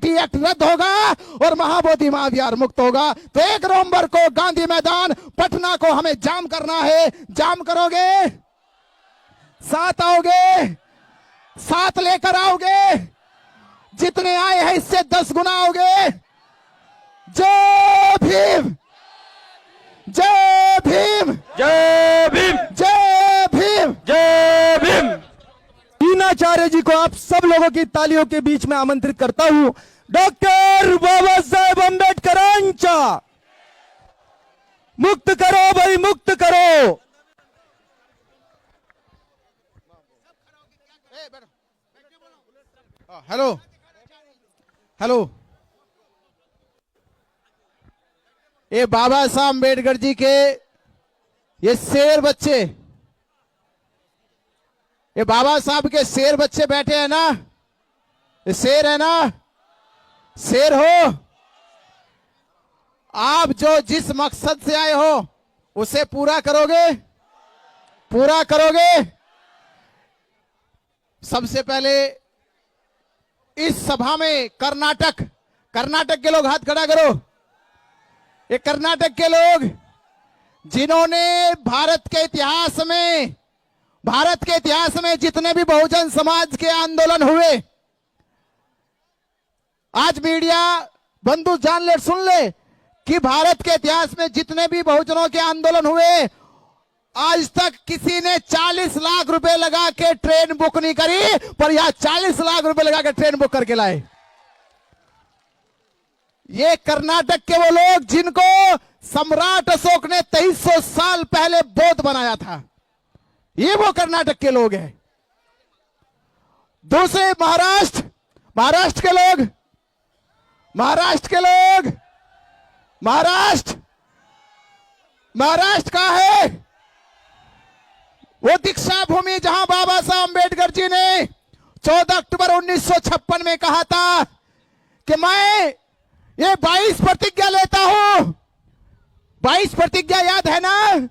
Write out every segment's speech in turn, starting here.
बेटी एक्ट रद्द होगा और महाबोधि महाविहार मुक्त होगा। तो 1 नवंबर को गांधी मैदान पटना को हमें जाम करना है। जाम करोगे? साथ आओगे? साथ लेकर आओगे? जितने आए हैं इससे 10 गुना आओगे। जय भीम, जय भीम, जय भीम, जय भीम, जय भीम। दीनाचार्य जी को आप सब लोगों की तालियों के बीच में आमंत्रित करता हूं। डॉक्टर बाबा साहेब अम्बेडकरांचा मुक्त करो भाई, मुक्त करो। हेलो हेलो, ये बाबा साहब अम्बेडकर जी के ये शेर बच्चे, ये बाबा साहब के शेर बच्चे बैठे हैं ना, ये शेर है ना, शेर हो आप। जो जिस मकसद से आए हो उसे पूरा करोगे, पूरा करोगे। सबसे पहले इस सभा में कर्नाटक, कर्नाटक के लोग हाथ खड़ा करो। ये कर्नाटक के लोग जिन्होंने भारत के इतिहास में, भारत के इतिहास में जितने भी बहुजन समाज के आंदोलन हुए, आज मीडिया बंधु जान ले, सुन ले कि भारत के इतिहास में जितने भी बहुजनों के आंदोलन हुए, आज तक किसी ने 40 लाख रुपए लगा के ट्रेन बुक नहीं करी, पर यहां 40 लाख रुपए लगा के ट्रेन बुक करके लाए। ये कर्नाटक के वो लोग जिनको सम्राट अशोक ने 2300 साल पहले बौद्ध बनाया था, ये वो कर्नाटक के लोग हैं। दूसरे महाराष्ट्र, महाराष्ट्र के लोग, महाराष्ट्र के लोग, महाराष्ट्र, महाराष्ट्र का है वो दीक्षा भूमि जहां बाबा साहब अम्बेडकर जी ने 14 अक्टूबर 1956 में कहा था कि मैं ये 22 प्रतिज्ञा लेता हूं। 22 प्रतिज्ञा याद है ना?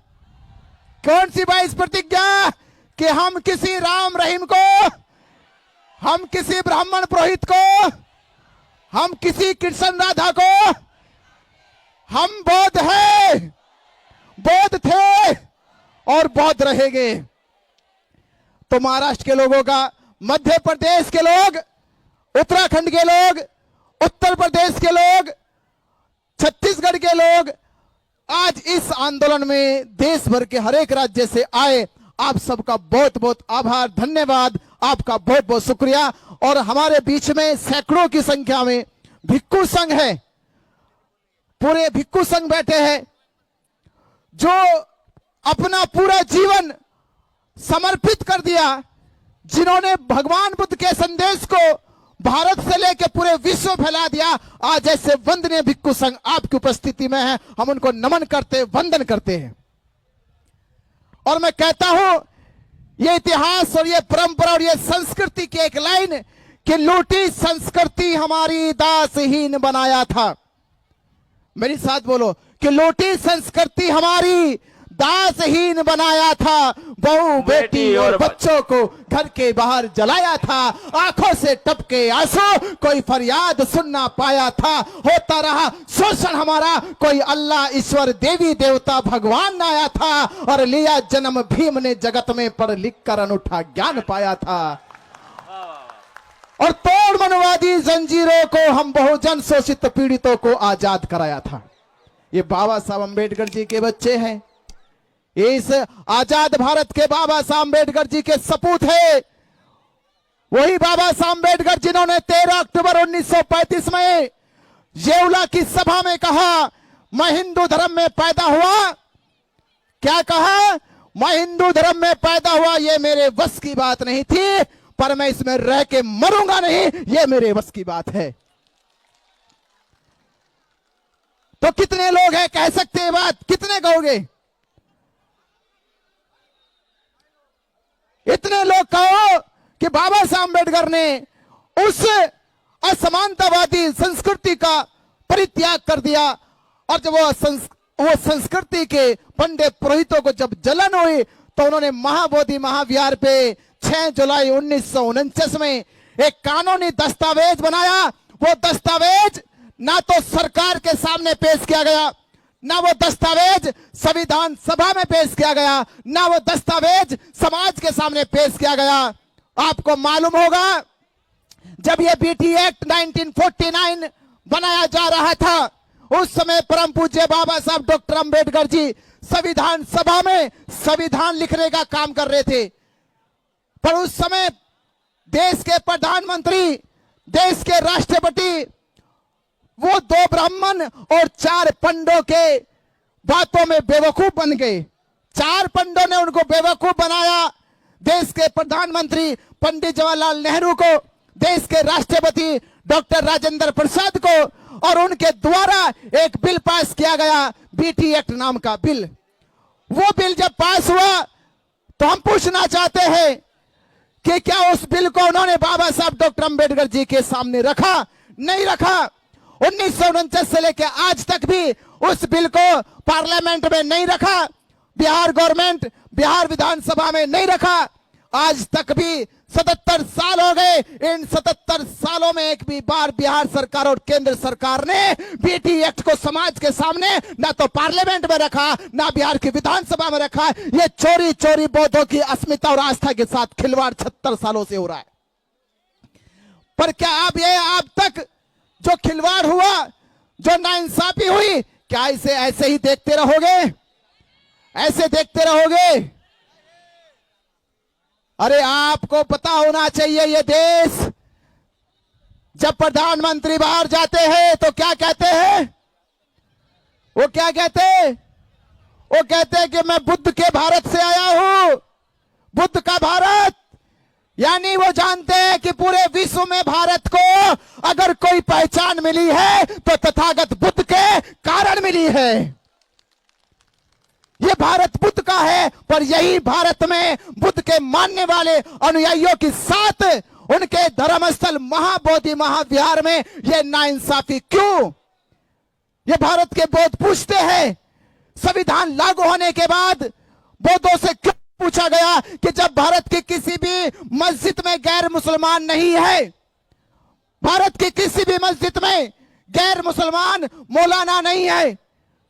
कौन सी 22 प्रतिज्ञा? कि हम किसी राम रहीम को, हम किसी ब्राह्मण पुरोहित को, हम किसी कृष्ण राधा को, हम बौद्ध हैं, बौद्ध थे और बौद्ध रहेंगे। तो महाराष्ट्र के लोगों का, मध्य प्रदेश के लोग, उत्तराखंड के लोग, उत्तर प्रदेश के लोग, छत्तीसगढ़ के लोग आज इस आंदोलन में देश भर के हर एक राज्य से आए। आप सबका बहुत बहुत आभार, धन्यवाद, आपका बहुत बहुत शुक्रिया। और हमारे बीच में सैकड़ों की संख्या में भिक्खु संघ है, पूरे भिक्खु संघ बैठे हैं जो अपना पूरा जीवन समर्पित कर दिया, जिन्होंने भगवान बुद्ध के संदेश को भारत से लेकर पूरे विश्व फैला दिया। आज ऐसे वंदनीय भिक्खु संघ आपकी उपस्थिति में है, हम उनको नमन करते, वंदन करते हैं। और मैं कहता हूं ये इतिहास और ये परंपरा और ये संस्कृति की एक लाइन कि लूटी संस्कृति हमारी दासहीन बनाया था। मेरे साथ बोलो कि लूटी संस्कृति हमारी दासहीन बनाया था। बहू बेटी और बच्चों को घर के बाहर जलाया था। आंखों से टपके आंसू, कोई फरियाद सुन ना पाया था। होता रहा शोषण हमारा, कोई अल्लाह ईश्वर देवी देवता भगवान न आया था। और लिया जन्म भीम ने जगत में पढ़ लिख कर अनूठा ज्ञान पाया था। और तोड़ मनवादी जंजीरों को हम बहुजन शोषित पीड़ितों को आजाद कराया था। ये बाबा साहब अम्बेडकर जी के बच्चे हैं। इस आजाद भारत के बाबा साहब अम्बेडकर जी के सपूत है। वही बाबा साहब अम्बेडकर जिन्होंने 13 अक्टूबर 1935 में येवला की सभा में कहा, मैं हिंदू धर्म में पैदा हुआ। क्या कहा? मैं हिंदू धर्म में पैदा हुआ, ये मेरे बस की बात नहीं थी, पर मैं इसमें रह के मरूंगा नहीं, ये मेरे बस की बात है। तो कितने लोग हैं कह सकते हैं बात? कितने कहोगे? इतने लोग कहो कि बाबा साहब अम्बेडकर ने उस असमानतावादी संस्कृति का परित्याग कर दिया। और जब वो संस्कृति के पंडित पुरोहितों को जब जलन हुई तो उन्होंने महाबोधि महाविहार पे 6 जुलाई 1949 में एक कानूनी दस्तावेज बनाया। वो दस्तावेज ना तो सरकार के सामने पेश किया गया, ना वो दस्तावेज संविधान सभा में पेश किया गया, ना वो दस्तावेज समाज के सामने पेश किया गया। आपको मालूम होगा जब ये बीटी एक्ट 1949 बनाया जा रहा था, उस समय परम पूज्य बाबा साहब डॉक्टर अंबेडकर जी संविधान सभा में संविधान लिखने का काम कर रहे थे। पर उस समय देश के प्रधानमंत्री, देश के राष्ट्रपति वो 2 ब्राह्मण और 4 पंडों के बातों में बेवकूफ बन गए। 4 पंडों ने उनको बेवकूफ बनाया। देश के प्रधानमंत्री पंडित जवाहरलाल नेहरू को, देश के राष्ट्रपति डॉक्टर राजेंद्र प्रसाद को, और उनके द्वारा एक बिल पास किया गया, बीटी एक्ट नाम का बिल। वो बिल जब पास हुआ तो हम पूछना चाहते हैं कि क्या उस बिल को उन्होंने बाबा साहब डॉक्टर अंबेडकर जी के सामने रखा? नहीं रखा। 1949 से लेकर आज तक भी उस बिल को पार्लियामेंट में नहीं रखा, बिहार गवर्नमेंट, बिहार विधानसभा में नहीं रखा। आज तक भी 77 साल हो गए। इन 77 सालों में एक भी बार बिहार सरकार और केंद्र सरकार ने बीटी एक्ट को समाज के सामने ना तो पार्लियामेंट में रखा, ना बिहार की विधानसभा में रखा। ये चोरी चोरी बौद्धों की अस्मिता और आस्था के साथ खिलवाड़ 76 सालों से हो रहा है। पर क्या आप तक जो खिलवाड़ हुआ, जो नाइंसाफी हुई, क्या इसे ऐसे ही देखते रहोगे? ऐसे देखते रहोगे? अरे आपको पता होना चाहिए, ये देश जब प्रधानमंत्री बाहर जाते हैं तो क्या कहते हैं? वो क्या कहते हैं? वो कहते हैं कि मैं बुद्ध के भारत से आया हूं। बुद्ध का भारत, यानी वो जानते हैं कि पूरे विश्व में भारत को अगर कोई पहचान मिली है तो तथागत बुद्ध के कारण मिली है। ये भारत बुद्ध का है, पर यही भारत में बुद्ध के मानने वाले अनुयायियों के साथ उनके धर्मस्थल महाबोधि महाविहार में ये नाइंसाफी क्यों? ये भारत के बौद्ध पूछते हैं। संविधान लागू होने के बाद बौद्धों से क्यों पूछा गया कि जब भारत की किसी भी मस्जिद में गैर मुसलमान नहीं है, भारत की किसी भी मस्जिद में गैर मुसलमान मौलाना नहीं है,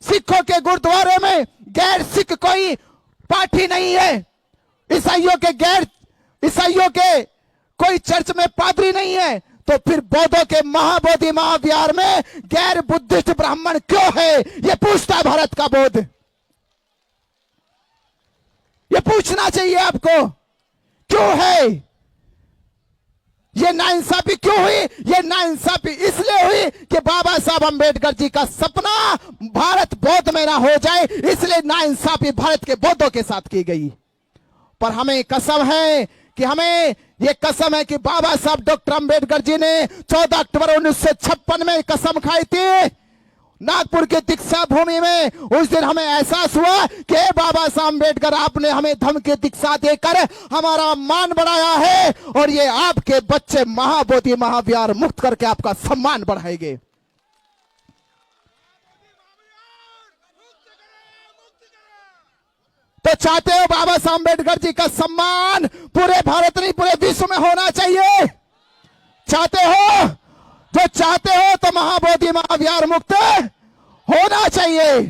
सिखों के गुरुद्वारे में गैर सिख कोई पाठी नहीं है, ईसाइयों के कोई चर्च में पादरी नहीं है, तो फिर बौद्धों के महाबोधि महाविहार में गैर बुद्धिस्ट ब्राह्मण क्यों है? ये पूछता है भारत का बौद्ध। ये पूछना चाहिए आपको, क्यों है? ये नाइंसाफी क्यों हुई? ये नाइंसाफी इसलिए हुई कि बाबा साहब अंबेडकर जी का सपना भारत बौद्ध में ना हो जाए, इसलिए नाइंसाफी भारत के बौद्धों के साथ की गई। पर हमें कसम है कि ये कसम है कि बाबा साहब डॉक्टर अंबेडकर जी ने 14 अक्टूबर 1956 में कसम खाई थी नागपुर के दीक्षा भूमि में। उस दिन हमें एहसास हुआ कि बाबा साहब अंबेडकर, आपने हमें धर्म की दीक्षा देकर हमारा मान बढ़ाया है, और ये आपके बच्चे महाबोधि महाविहार मुक्त करके आपका सम्मान बढ़ाएंगे। तो चाहते हो बाबा साहब अंबेडकर जी का सम्मान पूरे भारत नहीं पूरे विश्व में होना चाहिए? चाहते हो? जो चाहते हो तो महाबोधि महाविहार मुक्त होना चाहिए।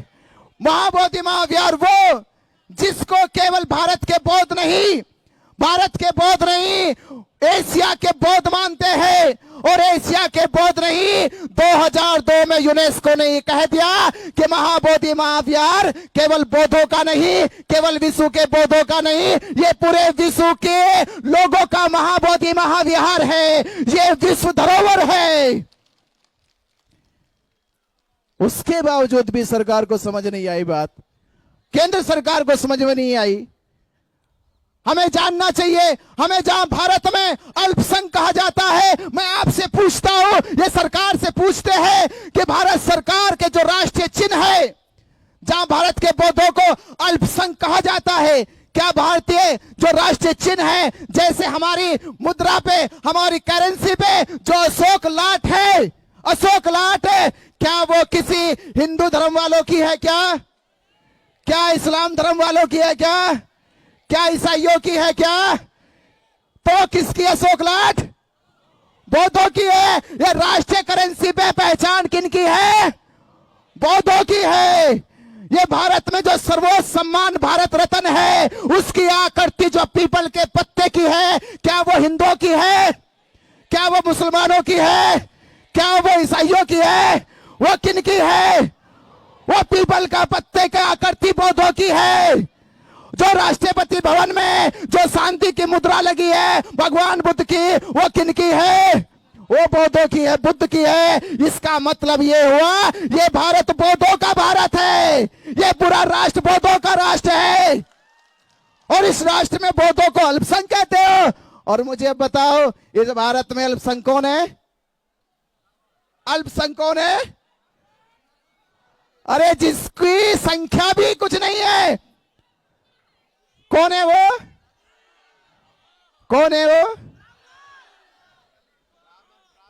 महाबोधि महाविहार वो जिसको केवल भारत के बौद्ध नहीं, एशिया के बौद्ध मानते हैं, और एशिया के बौद्ध नहीं, 2002 में यूनेस्को ने ये कह दिया कि महाबोधि महाविहार केवल बौद्धों का नहीं, केवल विश्व के बौद्धों का नहीं, ये पूरे विश्व के लोगों का महाबोधि महाविहार है। ये विश्व धरोहर है। उसके बावजूद भी सरकार को समझ नहीं आई बात, केंद्र सरकार को समझ में नहीं आई। हमें जानना चाहिए, हमें जहां भारत में अल्पसंख्यक कहा जाता है, मैं आपसे पूछता हूं, ये सरकार से पूछते हैं कि भारत सरकार के जो राष्ट्रीय चिन्ह है, जहां भारत के बौद्धों को अल्पसंख्यक कहा जाता है, क्या भारतीय जो राष्ट्रीय चिन्ह है, जैसे हमारी मुद्रा पे, हमारी करेंसी पे जो अशोक लाट है, अशोक लाट है, क्या वो किसी हिंदू धर्म वालों की है? क्या इस्लाम धर्म वालों की है? क्या ईसाइयों की है? क्या तो किसकी अशोक लाट? बौद्धों की है। ये राष्ट्रीय करेंसी पे पहचान किनकी है? बौद्धों की है। ये भारत में जो सर्वोच्च सम्मान भारत रत्न है, उसकी आकृति जो पीपल के पत्ते की है, क्या वो हिंदुओं की है? क्या वो मुसलमानों की है? क्या वो ईसाइयों की है? वो किनकी है? वो पीपल का पत्ते का आकृति बौद्धों की है। जो राष्ट्रपति भवन में जो शांति की मुद्रा लगी है भगवान बुद्ध की, वो किनकी है? वो बौद्धों की है, बुद्ध की है। इसका मतलब ये हुआ, ये भारत बौद्धों का भारत है। ये पूरा राष्ट्र बौद्धों का राष्ट्र है। और इस राष्ट्र में बौद्धों को अल्पसंख्यक कहते हो। और मुझे बताओ, इस भारत में अल्पसंख्यक कौन है? अल्पसंख्यक कौन है? अरे जिसकी संख्या भी कुछ नहीं है। कौन है वो? कौन है वो?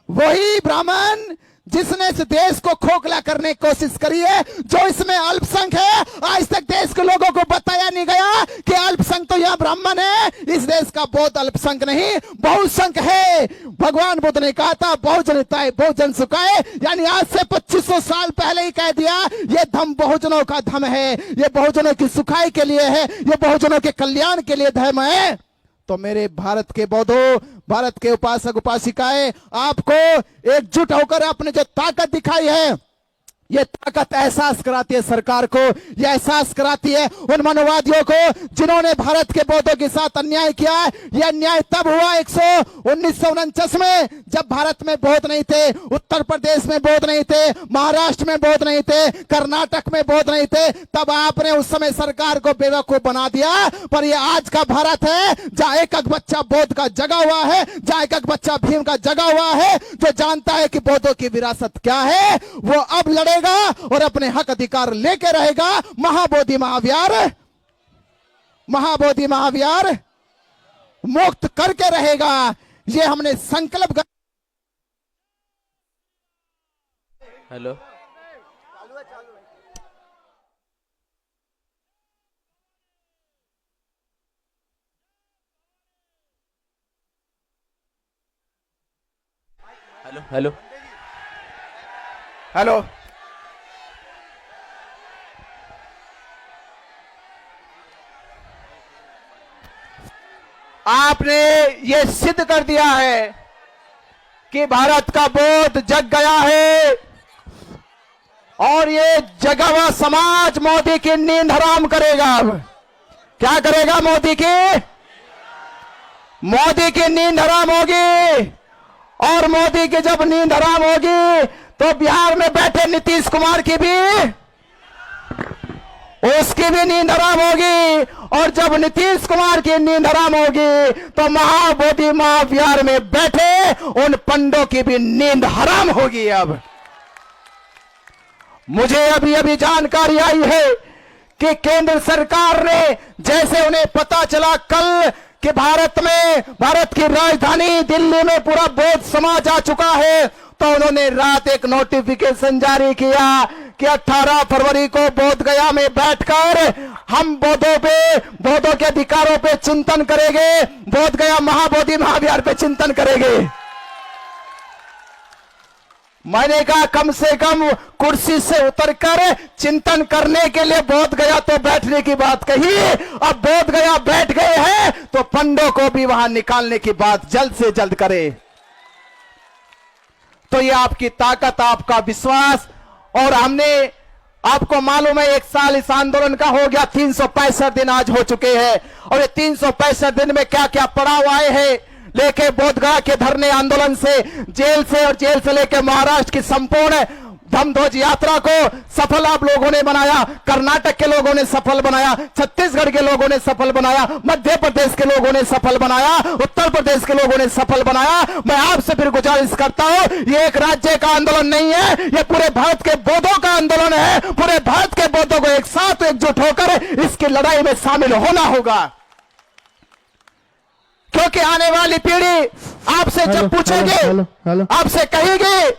वही ब्राह्मण जिसने इस देश को खोखला करने की कोशिश करी है, जो इसमें अल्पसंख्यक है। आज तक देश के लोगों को बताया नहीं गया कि अल्पसंख्यक तो यह ब्राह्मण है। इस देश का बहुत अल्पसंख्यक नहीं, बहुसंख्यक है। भगवान बुद्ध ने कहा था, बहुजन हिताय बहुजन सुखाय, यानी आज से 2500 साल पहले ही कह दिया, ये धर्म बहुजनों का धर्म है, ये बहुजनों की सुखाई के लिए है, ये बहुजनों के कल्याण के लिए धर्म है। तो मेरे भारत के बौद्धों, भारत के उपासक उपासिकाएं, आपको एकजुट होकर आपने जो ताकत दिखाई है, ये ताकत एहसास कराती है सरकार को, ये एहसास कराती है उन मनोवादियों को जिन्होंने भारत के बौद्धों के साथ अन्याय किया है। यह अन्याय तब हुआ 1949 में, जब भारत में बौद्ध नहीं थे, उत्तर प्रदेश में बौद्ध नहीं थे, महाराष्ट्र में बौद्ध नहीं थे, कर्नाटक में बौद्ध नहीं थे। तब आपने उस समय सरकार को बेवकूफ बना दिया। पर यह आज का भारत है, जहां एक एक बच्चा बौद्ध का जगा हुआ है, जहां एक एक बच्चा भीम का जगा हुआ है, जो जानता है कि बौद्धों की विरासत क्या है, वो अब लड़े और अपने हक अधिकार लेके रहेगा। महाबोधि महाविहार, महाबोधि महाविहार मुक्त करके रहेगा। ये हमने संकल्प कर। Hello, hello, hello, hello. आपने ये सिद्ध कर दिया है कि भारत का बौद्ध जग गया है, और ये जगा हुआ समाज मोदी की नींद हराम करेगा। क्या करेगा? मोदी की नींद हराम होगी। और मोदी की जब नींद हराम होगी तो बिहार में बैठे नीतीश कुमार की भी, उसकी भी नींद हराम होगी। और जब नीतीश कुमार की नींद हराम होगी तो महाबोधि महाविहार में बैठे उन पंडों की भी नींद हराम होगी। अब मुझे अभी अभी जानकारी आई है कि केंद्र सरकार ने, जैसे उन्हें पता चला कल कि भारत की राजधानी दिल्ली में पूरा बौद्ध समाज आ चुका है, तो उन्होंने रात एक नोटिफिकेशन जारी किया कि 18 फरवरी को बोध गया में बैठकर हम बौद्धों के अधिकारों पे चिंतन करेंगे। बोध गया महाबोधि महाविहार पे चिंतन करेंगे। मैंने कहा कम से कम कुर्सी से उतरकर चिंतन करने के लिए बोध गया तो बैठने की बात कही। अब बोध गया बैठ गए हैं तो पंडों को भी वहां निकालने की बात जल्द से जल्द करें। तो ये आपकी ताकत, आपका विश्वास। और हमने, आपको मालूम है, 1 साल इस आंदोलन का हो गया, 365 दिन आज हो चुके हैं। और ये 365 दिन में क्या क्या पड़ाव आए हैं, लेके बोधगया के धरने आंदोलन से, जेल से, और जेल से लेके महाराष्ट्र की संपूर्ण धम्मध्वज यात्रा को सफल आप लोगों ने बनाया। कर्नाटक के लोगों ने सफल बनाया, छत्तीसगढ़ के लोगों ने सफल बनाया, मध्य प्रदेश के लोगों ने सफल बनाया, उत्तर प्रदेश के लोगों ने सफल बनाया। मैं आपसे फिर गुजारिश करता हूं, ये एक राज्य का आंदोलन नहीं है, ये पूरे भारत के बौद्धों का आंदोलन है। पूरे भारत के बौद्धों को एक साथ एकजुट होकर इसकी लड़ाई में शामिल होना होगा। क्योंकि आने वाली पीढ़ी आपसे जब पूछेगी, आपसे कहेगी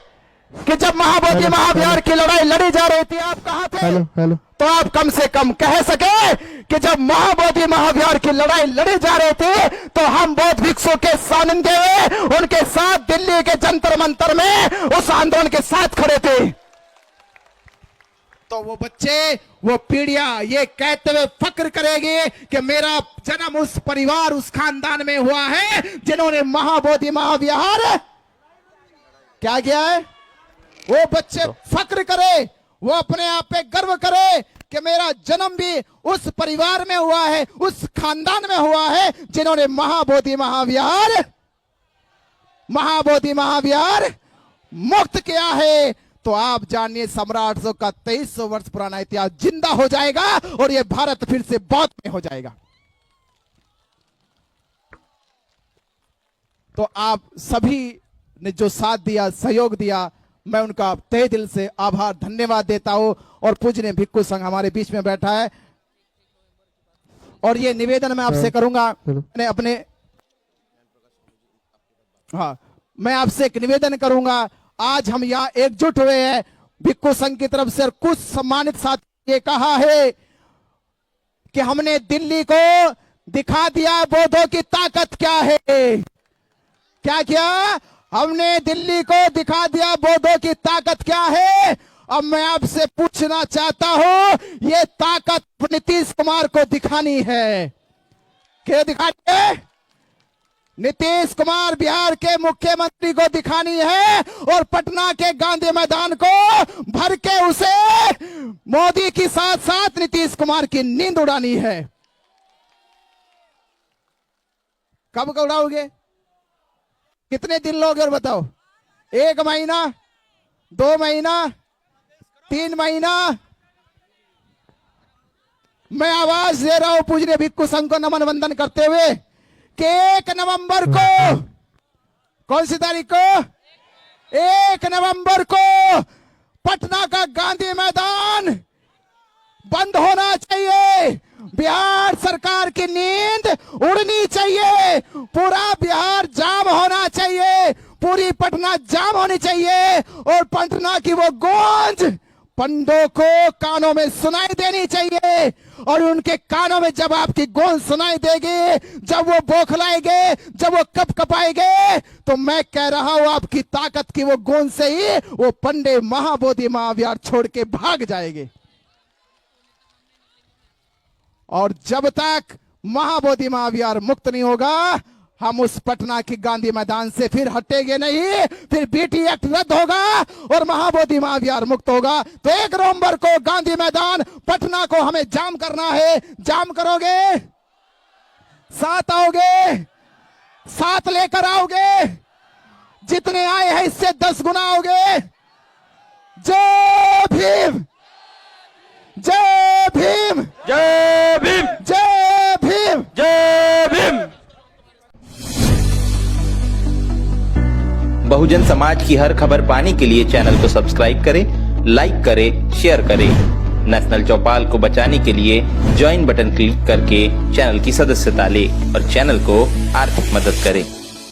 कि जब महाबोधि महाविहार की लड़ाई लड़ी जा रही थी, आप कहां थे? हेलो तो आप कम से कम कह सके कि जब महाबोधि महाविहार की लड़ाई लड़ी जा रही थी तो हम बौद्ध भिक्षुओं के सानिध्य में उनके साथ दिल्ली के जंतर मंतर में उस आंदोलन के साथ खड़े थे। तो वो बच्चे, वो पीढ़ियां ये कहते हुए फक्र करेगी कि मेरा जन्म उस परिवार, उस खानदान में हुआ है जिन्होंने महाबोधि महाविहार क्या किया है। वो बच्चे फक्र करे, वो अपने आप पे गर्व करे कि मेरा जन्म भी उस परिवार में हुआ है, उस खानदान में हुआ है जिन्होंने महाबोधि महाविहार मुक्त किया है। तो आप जानिए सम्राट अशोक का 2300 वर्ष पुराना इतिहास जिंदा हो जाएगा और ये भारत फिर से बौद्ध में हो जाएगा। तो आप सभी ने जो साथ दिया, सहयोग दिया, मैं उनका तहे दिल से आभार धन्यवाद देता हूं। और पूजनीय भिक्खु संघ हमारे बीच में बैठा है और ये निवेदन मैं आपसे करूंगा, मैं आपसे एक निवेदन करूंगा। आज हम यहाँ एकजुट हुए हैं भिक्खु संघ की तरफ से और कुछ सम्मानित साथी ये कहा है कि हमने दिल्ली को दिखा दिया बौद्धों की ताकत क्या है। क्या किया? हमने दिल्ली को दिखा दिया बौद्धों की ताकत क्या है। अब मैं आपसे पूछना चाहता हूं, ये ताकत नीतीश कुमार को दिखानी है। क्या दिखानी है? नीतीश कुमार बिहार के मुख्यमंत्री को दिखानी है और पटना के गांधी मैदान को भर के उसे मोदी के साथ साथ नीतीश कुमार की नींद उड़ानी है। कब उड़ाओगे? कितने दिन लोगे और बताओ? 1 महीना, 2 महीना, 3 महीना? मैं आवाज दे रहा हूं पूजनीय भिक्खु संघ को नमन वंदन करते हुए कि 1 नवंबर को, कौन सी तारीख को? 1 नवंबर को पटना का गांधी मैदान बंद होना चाहिए। बिहार सरकार की नींद उड़नी चाहिए। पूरा बिहार जाम होना चाहिए, पूरी पटना जाम होनी चाहिए और पटना की वो गूंज पंडों को कानों में सुनाई देनी चाहिए। और उनके कानों में जब आपकी गूंज सुनाई देगी, जब वो बौखलाएंगे, जब वो कपाएंगे, तो मैं कह रहा हूं आपकी ताकत की वो गूंज से ही वो पंडे महाबोधि महाविहार छोड़ के भाग जाएंगे। और जब तक महाबोधि महाविहार मुक्त नहीं होगा, हम उस पटना की गांधी मैदान से फिर हटेंगे नहीं। फिर बीटी एक्ट रद्द होगा और महाबोधि महाविहार मुक्त होगा। तो 1 नवंबर को गांधी मैदान पटना को हमें जाम करना है। जाम करोगे? साथ आओगे? साथ लेकर आओगे? जितने आए हैं इससे 10 गुना आओगे? जय भीम, जय भीम, जय भीम, जय भीम, जय भीम। बहुजन समाज की हर खबर पाने के लिए चैनल को सब्सक्राइब करें, लाइक करें, शेयर करें। नेशनल चौपाल को बचाने के लिए ज्वाइन बटन क्लिक करके चैनल की सदस्यता लें और चैनल को आर्थिक मदद करें।